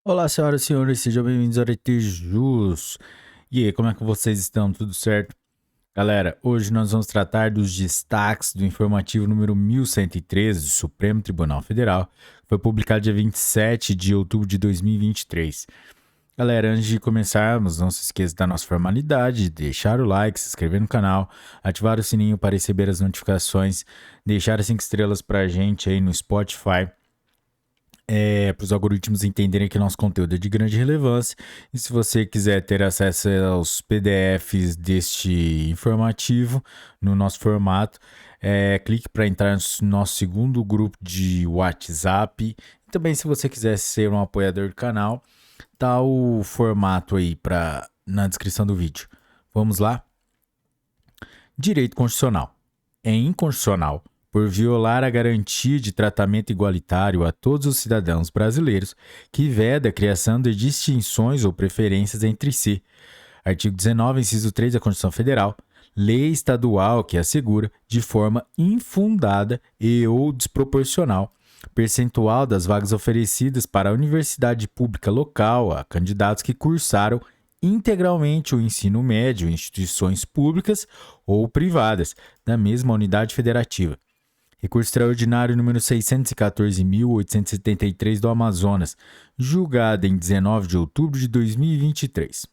Olá, senhoras e senhores, sejam bem-vindos ao RT Jus. E aí, como é que vocês estão? Tudo certo? Galera, hoje nós vamos tratar dos destaques do informativo número 1113 do Supremo Tribunal Federal, que foi publicado dia 27 de outubro de 2023. Galera, antes de começarmos, não se esqueça da nossa formalidade, de deixar o like, se inscrever no canal, ativar o sininho para receber as notificações, deixar as 5 estrelas pra gente aí no Spotify, para os algoritmos entenderem que nosso conteúdo é de grande relevância. E se você quiser ter acesso aos PDFs deste informativo no nosso formato, clique para entrar no nosso segundo grupo de WhatsApp. E também, se você quiser ser um apoiador do canal, tá o formato aí na descrição do vídeo. Vamos lá? Direito constitucional. É inconstitucional, por violar a garantia de tratamento igualitário a todos os cidadãos brasileiros, que veda a criação de distinções ou preferências entre si. Artigo 19, inciso 3 da Constituição Federal. Lei estadual que assegura, de forma infundada e ou desproporcional, percentual das vagas oferecidas para a universidade pública local a candidatos que cursaram integralmente o ensino médio em instituições públicas ou privadas da mesma unidade federativa. Recurso extraordinário número 614.873 do Amazonas, julgado em 19 de outubro de 2023.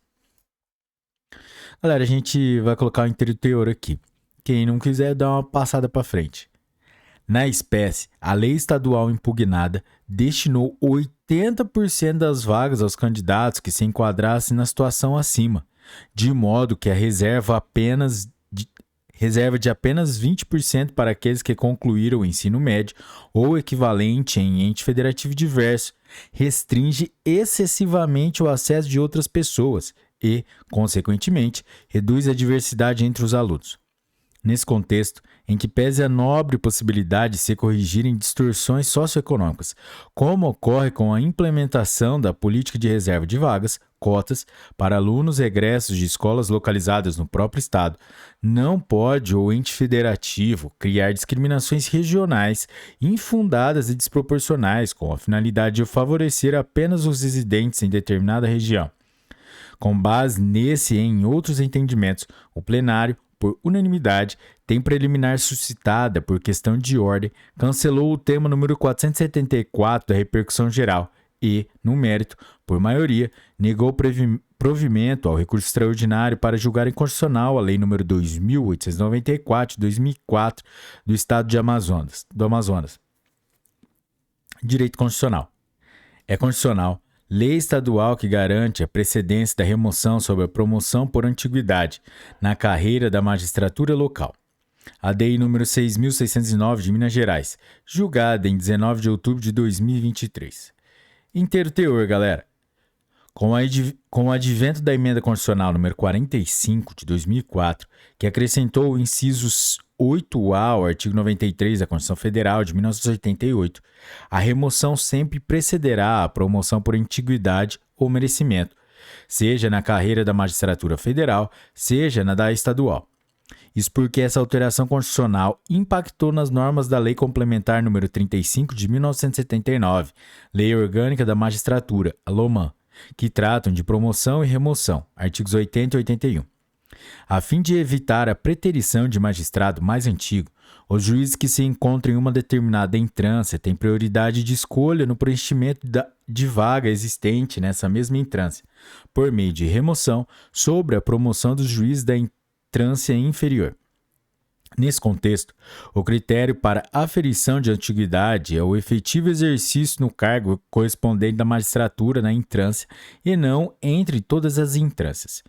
Galera, a gente vai colocar o inteiro teor aqui. Quem não quiser, dá uma passada para frente. Na espécie, a lei estadual impugnada destinou 80% das vagas aos candidatos que se enquadrassem na situação acima, de modo que a reserva de apenas 20% para aqueles que concluíram o ensino médio ou equivalente em ente federativo diverso, restringe excessivamente o acesso de outras pessoas e, consequentemente, reduz a diversidade entre os alunos. Nesse contexto, em que pese a nobre possibilidade de se corrigirem distorções socioeconômicas, como ocorre com a implementação da política de reserva de vagas, cotas, para alunos egressos de escolas localizadas no próprio Estado, não pode o ente federativo criar discriminações regionais infundadas e desproporcionais com a finalidade de favorecer apenas os residentes em determinada região. Com base nesse e em outros entendimentos, o plenário, por unanimidade, tem preliminar suscitada por questão de ordem, cancelou o tema número 474 da repercussão geral e, no mérito, por maioria, negou provimento ao recurso extraordinário para julgar inconstitucional a lei número 2.894 de 2004 do Estado do Amazonas. Direito constitucional. É constitucional lei estadual que garante a precedência da remoção sobre a promoção por antiguidade na carreira da magistratura local. A DEI número 6.609 de Minas Gerais, julgada em 19 de outubro de 2023. Inteiro teor, galera. Com o advento da emenda constitucional número 45 de 2004, que acrescentou o inciso 8A ao artigo 93 da Constituição Federal de 1988, a remoção sempre precederá a promoção por antiguidade ou merecimento, seja na carreira da magistratura federal, seja na da estadual. Isso porque essa alteração constitucional impactou nas normas da Lei Complementar número 35 de 1979, Lei Orgânica da Magistratura, a LOMAN, que tratam de promoção e remoção, artigos 80 e 81. A fim de evitar a preterição de magistrado mais antigo, os juízes que se encontram em uma determinada entrância têm prioridade de escolha no preenchimento de vaga existente nessa mesma entrância, por meio de remoção sobre a promoção dos juízes da entrância inferior. Nesse contexto, o critério para aferição de antiguidade é o efetivo exercício no cargo correspondente da magistratura na entrância e não entre todas as entrâncias.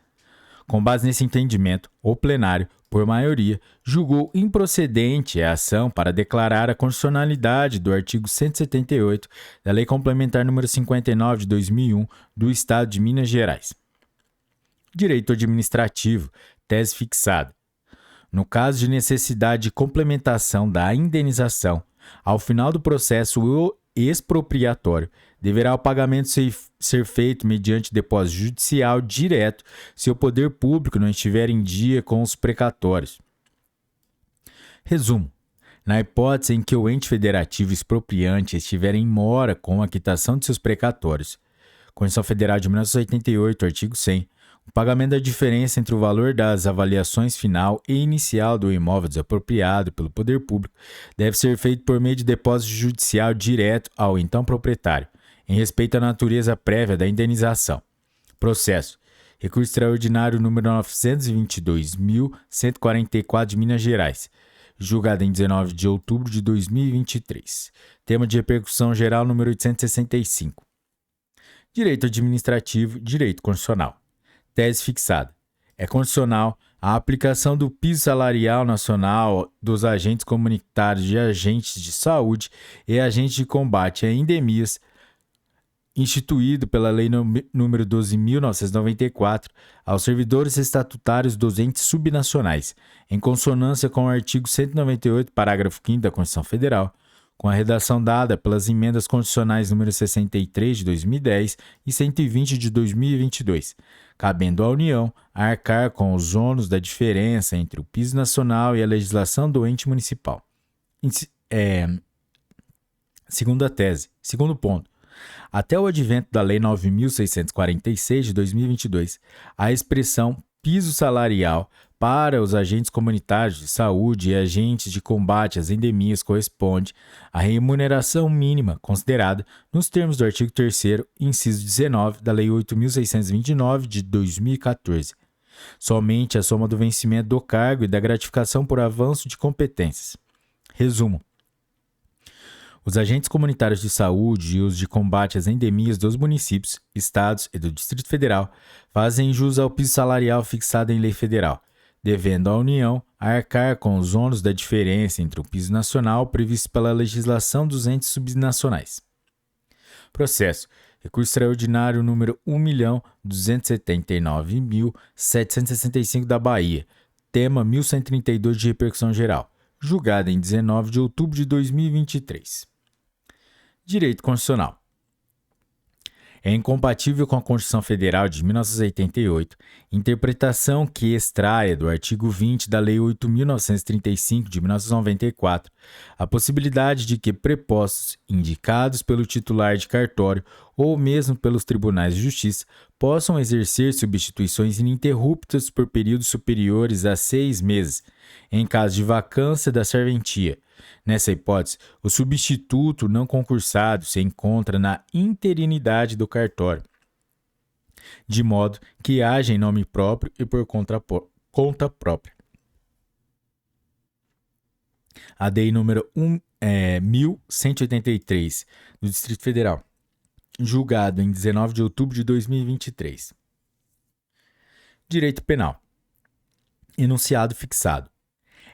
Com base nesse entendimento, o plenário, por maioria, julgou improcedente a ação para declarar a constitucionalidade do artigo 178 da Lei Complementar nº 59 de 2001 do Estado de Minas Gerais. Direito administrativo, tese fixada. No caso de necessidade de complementação da indenização, ao final do processo expropriatório, deverá o pagamento ser feito mediante depósito judicial direto se o poder público não estiver em dia com os precatórios. Resumo. Na hipótese em que o ente federativo expropriante estiver em mora com a quitação de seus precatórios, Constituição Federal de 1988, artigo 100. O pagamento da diferença entre o valor das avaliações final e inicial do imóvel desapropriado pelo poder público deve ser feito por meio de depósito judicial direto ao então proprietário, em respeito à natureza prévia da indenização. Processo. Recurso extraordinário número 922.144 de Minas Gerais. Julgado em 19 de outubro de 2023. Tema de repercussão geral número 865. Direito administrativo, direito constitucional. Tese fixada. É condicional a aplicação do piso salarial nacional dos agentes comunitários de agentes de saúde e agentes de combate a endemias, instituído pela Lei nº 12.994, aos servidores estatutários dos entes subnacionais, em consonância com o artigo 198, parágrafo 5º da Constituição Federal, com a redação dada pelas emendas constitucionais número 63 de 2010 e 120 de 2022, cabendo à União arcar com os ônus da diferença entre o piso nacional e a legislação do ente municipal. Segunda tese. Segundo ponto. Até o advento da Lei 9.646 de 2022, a expressão piso salarial para os agentes comunitários de saúde e agentes de combate às endemias corresponde à remuneração mínima considerada nos termos do artigo 3º, inciso 19 da Lei 8.629 de 2014. Somente a soma do vencimento do cargo e da gratificação por avanço de competências. Resumo. Os agentes comunitários de saúde e os de combate às endemias dos municípios, estados e do Distrito Federal fazem jus ao piso salarial fixado em lei federal, devendo à União arcar com os ônus da diferença entre o piso nacional previsto pela legislação dos entes subnacionais. Processo. Recurso extraordinário número 1.279.765 da Bahia. Tema 1132 de repercussão geral. Julgado em 19 de outubro de 2023. Direito constitucional. É incompatível com a Constituição Federal de 1988, interpretação que extraia do artigo 20 da Lei 8.935 de 1994 a possibilidade de que prepostos indicados pelo titular de cartório ou mesmo pelos tribunais de justiça possam exercer substituições ininterruptas por períodos superiores a 6 meses, em caso de vacância da serventia. Nessa hipótese, o substituto não concursado se encontra na interinidade do cartório, de modo que haja em nome próprio e por conta própria. A DEI número 1183 do Distrito Federal, julgado em 19 de outubro de 2023. Direito penal. Enunciado fixado.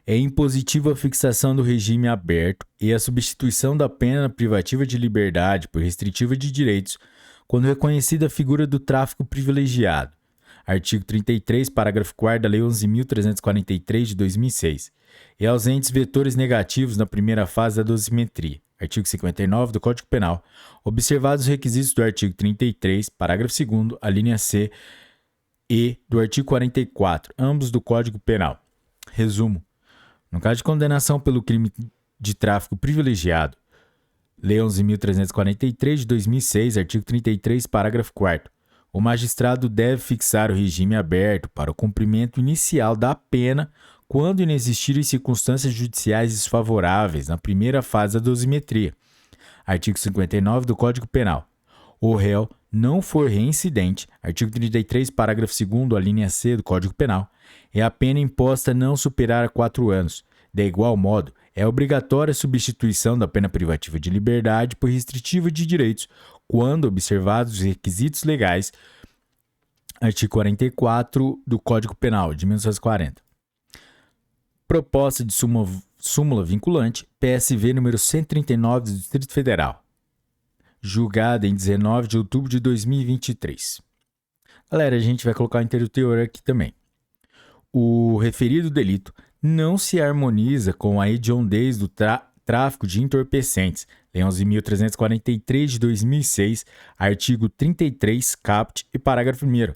É impositiva a fixação do regime aberto e a substituição da pena privativa de liberdade por restritiva de direitos quando reconhecida a figura do tráfico privilegiado. Artigo 33, parágrafo 4º da Lei 11.343 de 2006. E ausentes vetores negativos na primeira fase da dosimetria. Artigo 59 do Código Penal, observados os requisitos do artigo 33, parágrafo 2º, a linha C e do artigo 44, ambos do Código Penal. Resumo. No caso de condenação pelo crime de tráfico privilegiado, Lei 11.343 de 2006, artigo 33, parágrafo 4º, o magistrado deve fixar o regime aberto para o cumprimento inicial da pena quando inexistirem circunstâncias judiciais desfavoráveis na primeira fase da dosimetria. Artigo 59 do Código Penal. O réu não for reincidente, artigo 33, parágrafo 2º, a linha C do Código Penal, e a pena imposta não superar 4 anos. De igual modo, é obrigatória a substituição da pena privativa de liberdade por restritiva de direitos, quando observados os requisitos legais. Artigo 44 do Código Penal, de 1940. Proposta de súmula vinculante, PSV número 139 do Distrito Federal. Julgada em 19 de outubro de 2023. Galera, a gente vai colocar o inteiro teor aqui também. O referido delito não se harmoniza com a hediondez do tráfico de entorpecentes, Lei 11.343 de 2006, artigo 33, caput e parágrafo 1º,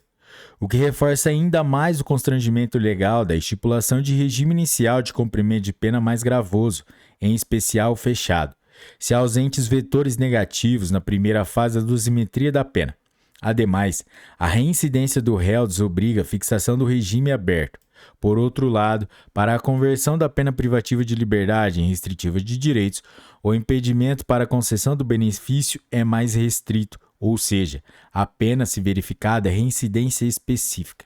o que reforça ainda mais o constrangimento legal da estipulação de regime inicial de cumprimento de pena mais gravoso, em especial fechado, se ausentes vetores negativos na primeira fase da dosimetria da pena. Ademais, a reincidência do réu desobriga a fixação do regime aberto. Por outro lado, para a conversão da pena privativa de liberdade em restritiva de direitos, o impedimento para a concessão do benefício é mais restrito, ou seja, a pena, se verificada, é reincidência específica.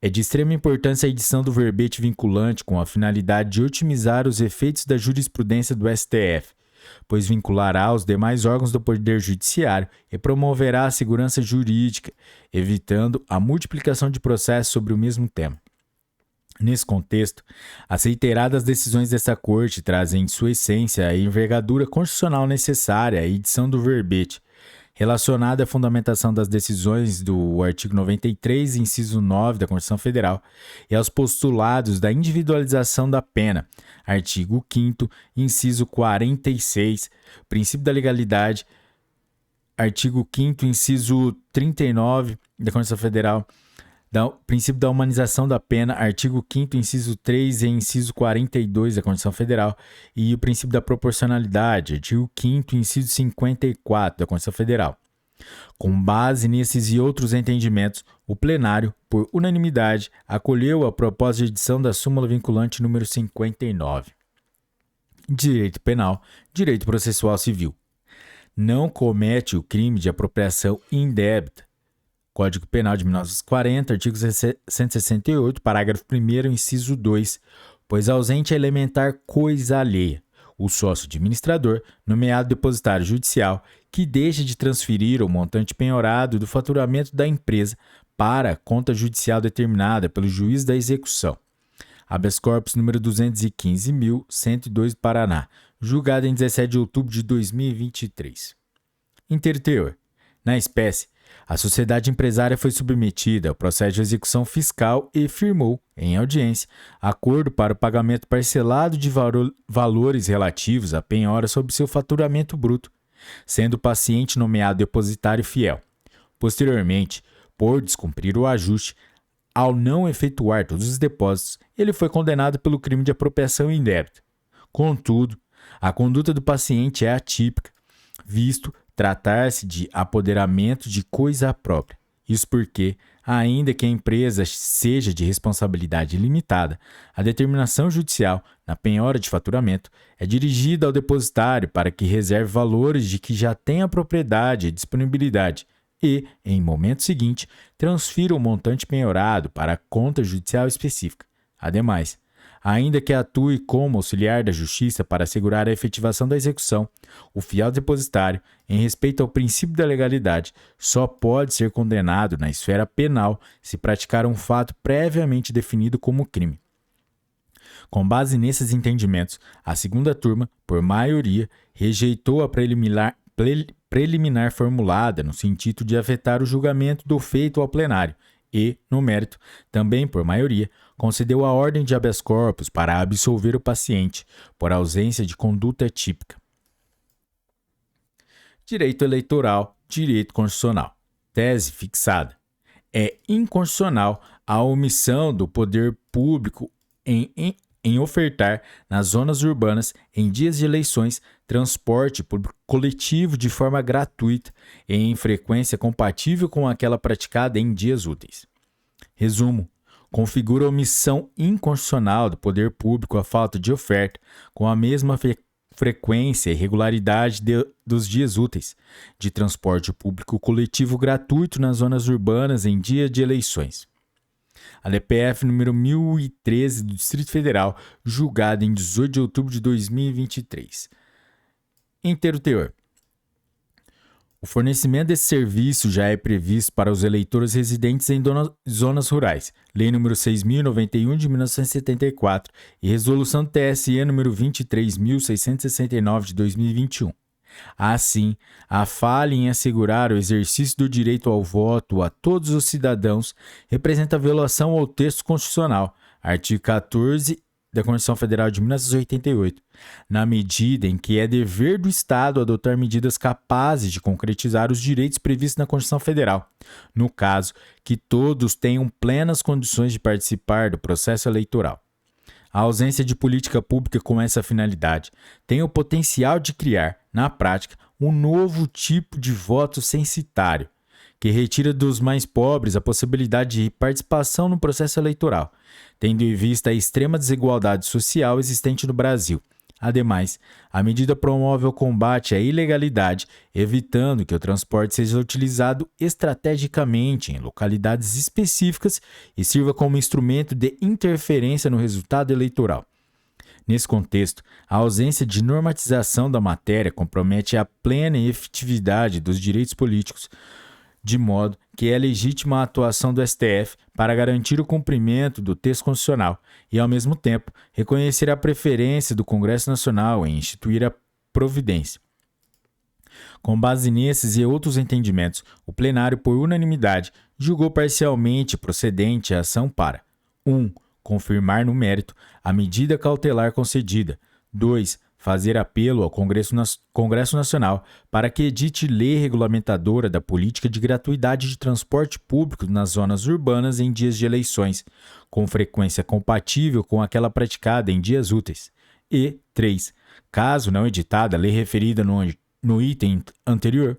É de extrema importância a edição do verbete vinculante com a finalidade de otimizar os efeitos da jurisprudência do STF, pois vinculará os demais órgãos do Poder Judiciário e promoverá a segurança jurídica, evitando a multiplicação de processos sobre o mesmo tema. Nesse contexto, as reiteradas decisões dessa Corte trazem em sua essência a envergadura constitucional necessária à edição do verbete, relacionada à fundamentação das decisões do artigo 93, inciso 9 da Constituição Federal, e aos postulados da individualização da pena, artigo 5º, inciso 46, princípio da legalidade, artigo 5º, inciso 39 da Constituição Federal, princípio da humanização da pena, artigo 5º, inciso 3 e inciso 42 da Constituição Federal, e o princípio da proporcionalidade, artigo 5º, inciso 54 da Constituição Federal. Com base nesses e outros entendimentos, o plenário, por unanimidade, acolheu a proposta de edição da súmula vinculante número 59. Direito penal, direito processual civil. Não comete o crime de apropriação indébita. Código Penal de 1940, artigo 168, parágrafo 1º, inciso 2, pois ausente é elementar coisa alheia, o sócio administrador, nomeado depositário judicial, que deixa de transferir o montante penhorado do faturamento da empresa para a conta judicial determinada pelo juiz da execução. Habeas corpus número 215.102 do Paraná, julgado em 17 de outubro de 2023. Interteor. Na espécie, a sociedade empresária foi submetida ao processo de execução fiscal e firmou, em audiência, acordo para o pagamento parcelado de valores relativos à penhora sobre seu faturamento bruto, sendo o paciente nomeado depositário fiel. Posteriormente, por descumprir o ajuste, ao não efetuar todos os depósitos, ele foi condenado pelo crime de apropriação indébita. Contudo, a conduta do paciente é atípica, visto tratar-se de apoderamento de coisa própria. Isso porque, ainda que a empresa seja de responsabilidade limitada, a determinação judicial na penhora de faturamento é dirigida ao depositário para que reserve valores de que já tem a propriedade e disponibilidade e, em momento seguinte, transfira o montante penhorado para a conta judicial específica. Ademais, ainda que atue como auxiliar da Justiça para assegurar a efetivação da execução, o fiel depositário, em respeito ao princípio da legalidade, só pode ser condenado na esfera penal se praticar um fato previamente definido como crime. Com base nesses entendimentos, a segunda turma, por maioria, rejeitou a preliminar formulada no sentido de afetar o julgamento do feito ao plenário e, no mérito, também por maioria, concedeu a ordem de habeas corpus para absolver o paciente por ausência de conduta típica. Direito eleitoral, direito constitucional. Tese fixada. É inconstitucional a omissão do poder público em ofertar nas zonas urbanas, em dias de eleições, transporte público coletivo de forma gratuita e em frequência compatível com aquela praticada em dias úteis. Resumo: configura omissão inconstitucional do poder público a falta de oferta com a mesma frequência e regularidade dos dias úteis de transporte público coletivo gratuito nas zonas urbanas em dia de eleições. A DPF número 1013 do Distrito Federal, julgada em 18 de outubro de 2023. Inteiro teor. O fornecimento desse serviço já é previsto para os eleitores residentes em zonas rurais, Lei nº 6.091 de 1974 e Resolução TSE número 23.669 de 2021. Assim, a falha em assegurar o exercício do direito ao voto a todos os cidadãos representa violação ao texto constitucional, artigo 14 da Constituição Federal de 1988, na medida em que é dever do Estado adotar medidas capazes de concretizar os direitos previstos na Constituição Federal, no caso, que todos tenham plenas condições de participar do processo eleitoral. A ausência de política pública com essa finalidade tem o potencial de criar, na prática, um novo tipo de voto censitário, que retira dos mais pobres a possibilidade de participação no processo eleitoral, tendo em vista a extrema desigualdade social existente no Brasil. Ademais, a medida promove o combate à ilegalidade, evitando que o transporte seja utilizado estrategicamente em localidades específicas e sirva como instrumento de interferência no resultado eleitoral. Nesse contexto, a ausência de normatização da matéria compromete a plena efetividade dos direitos políticos, de modo que é legítima a atuação do STF para garantir o cumprimento do texto constitucional e, ao mesmo tempo, reconhecer a preferência do Congresso Nacional em instituir a providência. Com base nesses e outros entendimentos, o plenário, por unanimidade, julgou parcialmente procedente a ação para 1. Confirmar no mérito a medida cautelar concedida. 2. Fazer apelo ao Congresso Nacional para que edite lei regulamentadora da política de gratuidade de transporte público nas zonas urbanas em dias de eleições, com frequência compatível com aquela praticada em dias úteis. E 3. Caso não editada a lei referida no item anterior,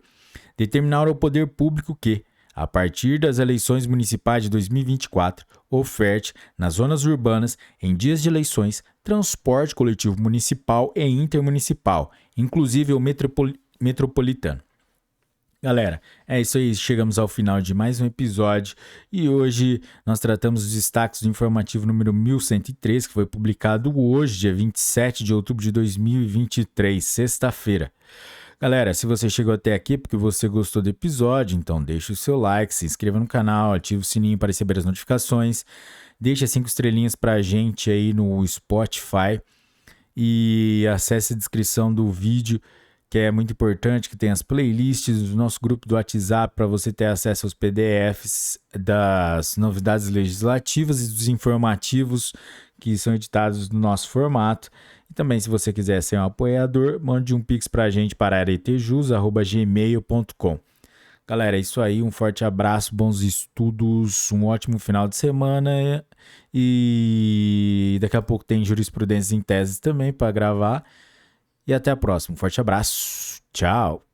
determinar ao poder público que, a partir das eleições municipais de 2024, oferte, nas zonas urbanas, em dias de eleições, transporte coletivo municipal e intermunicipal, inclusive o metropolitano. Galera, é isso aí, chegamos ao final de mais um episódio e hoje nós tratamos os destaques do informativo número 1103, que foi publicado hoje, dia 27 de outubro de 2023, sexta-feira. Galera, se você chegou até aqui porque você gostou do episódio, então deixe o seu like, se inscreva no canal, ative o sininho para receber as notificações, deixe 5 estrelinhas pra gente aí no Spotify e acesse a descrição do vídeo, que é muito importante, que tem as playlists do nosso grupo do WhatsApp para você ter acesso aos PDFs das novidades legislativas e dos informativos que são editados no nosso formato. E também, se você quiser ser um apoiador, mande um pix pra gente para aretejus@gmail.com. Galera, é isso aí, um forte abraço, bons estudos, um ótimo final de semana e daqui a pouco tem jurisprudência em teses também para gravar. E até a próxima. Um forte abraço. Tchau.